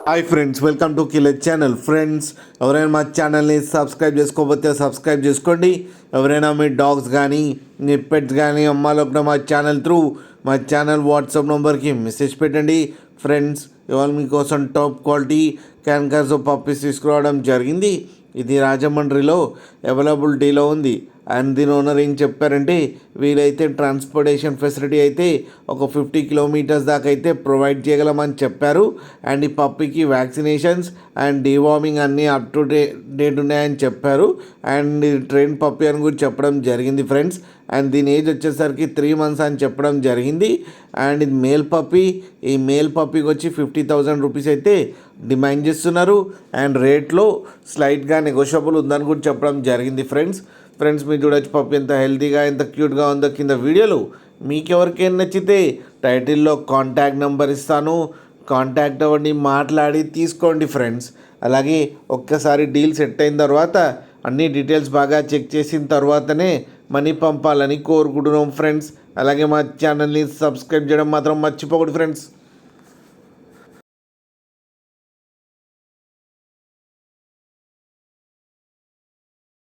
Hi friends, welcome to killer channel. Friends, ఎవరైనా మా ఛానల్ని సబ్స్క్రైబ్ చేసుకోకపోతే సబ్స్క్రైబ్ చేసుకోండి. ఎవరైనా మీ డాగ్స్ కానీ మీ పెట్స్ కానీ అమ్మాలనుకున్న మా ఛానల్ త్రూ మా ఛానల్ వాట్సాప్ నెంబర్కి మెసేజ్ పెట్టండి. ఫ్రెండ్స్, ఇవాళ మీకోసం టాప్ క్వాలిటీ క్యాన్కర్స్ పప్పీస్ తీసుకురావడం జరిగింది. ఇది రాజమండ్రిలో అవైలబిలిటీలో ఉంది. అండ్ దీని ఓనర్ ఏం చెప్పారంటే, వీలైతే ట్రాన్స్పోర్టేషన్ ఫెసిలిటీ అయితే ఒక 50 కిలోమీటర్స్ దాకా అయితే ప్రొవైడ్ చేయగలమని చెప్పారు. అండ్ ఈ పప్పీకి వ్యాక్సినేషన్స్ అండ్ డీవార్మింగ్ అన్నీ అప్ టు డేట్ ఉన్నాయని చెప్పారు. అండ్ ఇది ట్రైన్ పప్పీ అని కూడా చెప్పడం జరిగింది ఫ్రెండ్స్. అండ్ దీని ఏజ్ వచ్చేసరికి 3 months అని చెప్పడం జరిగింది. అండ్ ఇది మేల్ పప్పీ. ఈ మేల్ పప్పీకి వచ్చి 50,000 రూపీస్ అయితే డిమాండ్ చేస్తున్నారు. అండ్ రేట్లో స్లైట్గా నెగోషియబుల్ ఉందని కూడా చెప్పడం జరిగింది ఫ్రెండ్స్. మీరు చూడొచ్చు పప్పి ఎంత హెల్తీగా ఎంత క్యూట్గా ఉందో కింద వీడియోలో. మీకు ఎవరికైనా నచ్చితే టైటిల్లో కాంటాక్ట్ నెంబర్ ఇస్తాను, కాంటాక్ట్ అవ్వండి, మాట్లాడి తీసుకోండి ఫ్రెండ్స్. అలాగే ఒక్కసారి డీల్ సెట్ అయిన తర్వాత అన్ని డీటెయిల్స్ బాగా చెక్ చేసిన తర్వాతనే మనీ పంపాలని కోరుకుంటున్నాం ఫ్రెండ్స్. అలాగే మా ఛానల్ని సబ్స్క్రైబ్ చేయడం మాత్రం మర్చిపోకూడదు ఫ్రెండ్స్.